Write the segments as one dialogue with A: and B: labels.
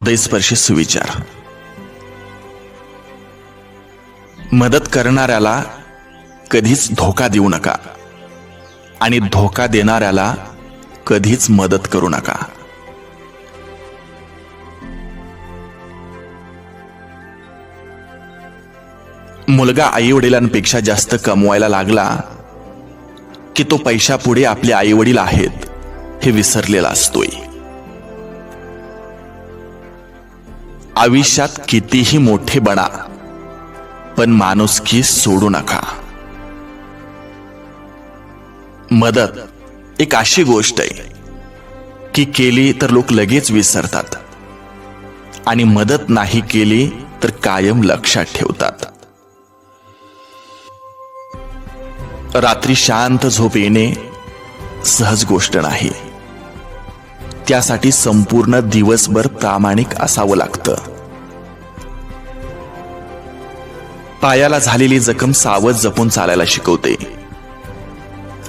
A: हृदयस्पर्शी सुविचार. मदत करणाऱ्याला कधीच धोका देऊ नका आणि धोका देणाऱ्याला कधीच मदत करू नका. मुलगा आई वडिलांपेक्षा जास्त कमवायला लागला की तो पैशापुढे आपले आई वडील आहेत हे विसरलेला असतोय. आयुष्यात कितीही मोठे बना पण माणुसकी सोडू नका. मदत एक अशी गोष्ट आहे की केली तर लोक लगेच विसरतात आणि मदत नाही केली तर कायम लक्षात ठेवतात. रात्री शांत झोप येणे सहज गोष्ट नाही. त्यासाठी संपूर्ण दिवसभर प्रामाणिक असावं लागतं. पायाला झालेली जखम सावध जपून चालायला शिकवते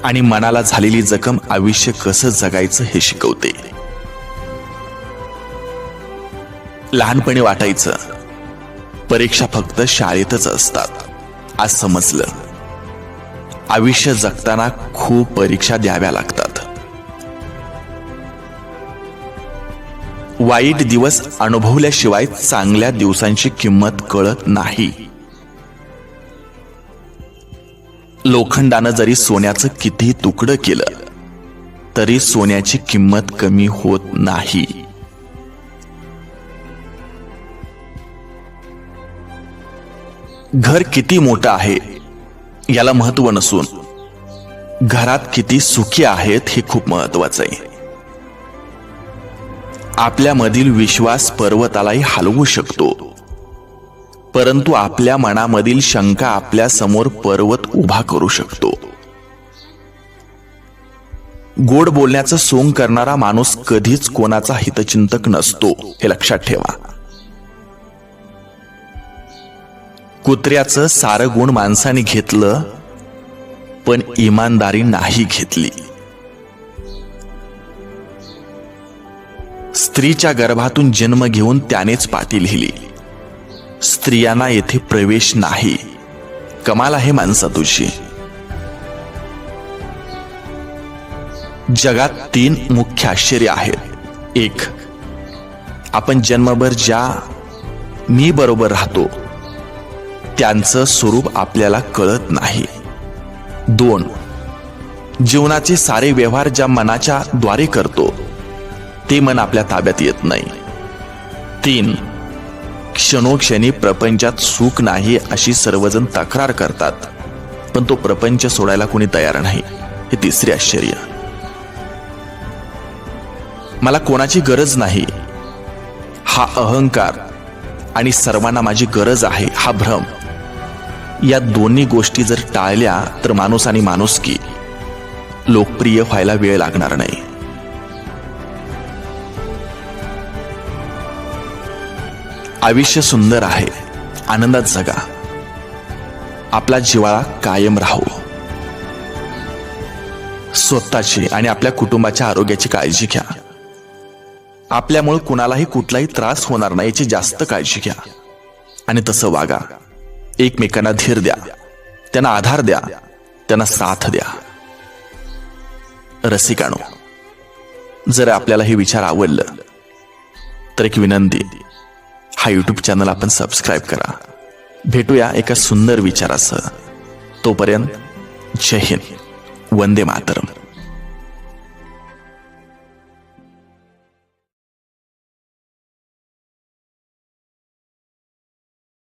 A: आणि मनाला झालेली जखम आयुष्य कसं जगायचं हे शिकवते. लहानपणी वाटायचं परीक्षा फक्त शाळेतच असतात. आज समजलं आयुष्य जगताना खूप परीक्षा द्याव्या लागतात. वाईट दिवस अनुभवल्याशिवाय चांगल्या दिवसांची किंमत कळत नाही. लोखंडानं जरी सोन्याचं किती तुकडं केलं तरी सोन्याची किंमत कमी होत नाही. घर किती मोठं आहे याला महत्व नसून घरात किती सुखी आहेत हे खूप महत्वाचं आहे. आपल्यामधील विश्वास पर्वतालाही हलवू शकतो, परंतु आपल्या मनामधील शंका आपल्या समोर पर्वत उभा करू शकतो. गोड बोलण्याचं सोंग करणारा माणूस कधीच कोणाचा हितचिंतक नसतो हे लक्षात ठेवा. कुत्र्याचं सारं गुण माणसाने घेतलं पण इमानदारी नाही घेतली. स्त्रीच्या गर्भातून जन्म घेऊन त्यानेच पाटी लिहिली. स्त्रियांना येथे प्रवेश नाही. कमाल आहे माणसा तुझी. जगात 3 मुख्य आश्चर्य आहेत. 1, आपण जन्मभर ज्या मी बरोबर राहतो त्यांचं स्वरूप आपल्याला कळत नाही. 2, जीवनाचे सारे व्यवहार ज्या मनाच्या द्वारे करतो ते मन आपल्या ताब्यात येत नाही. 3, क्षणोक्षणी प्रपंचात सुख नाही अशी सर्वजण तक्रार करतात पण तो प्रपंच सोडायला कोणी तयार नाही. हे 3रे आश्चर्य. मला कोणाची गरज नाही हा अहंकार आणि सर्वांना माझी गरज आहे हा भ्रम, या दोन्ही गोष्टी जर टाळल्या तर माणूस आणि माणुसकी लोकप्रिय व्हायला वेळ लागणार नाही. आयुष्य सुंदर आहे, आनंदात जगा. आपला जिव्हाळा कायम राहू. स्वतःची आणि आपल्या कुटुंबाच्या आरोग्याची काळजी घ्या. आपल्यामुळे कुणालाही कुठलाही त्रास होणार नाही याची जास्त काळजी घ्या आणि तसं वागा. एकमेकांना धीर द्या, त्यांना आधार द्या, त्यांना साथ द्या. रसिकानो, जर आपल्याला हे विचार आवडलं तर एक विनंती, हा यूट्यूब चॅनल आपण सबस्क्राईब करा. भेटूया एका सुंदर विचारासह. तोपर्यंत जय हिंद, वंदे मातरम.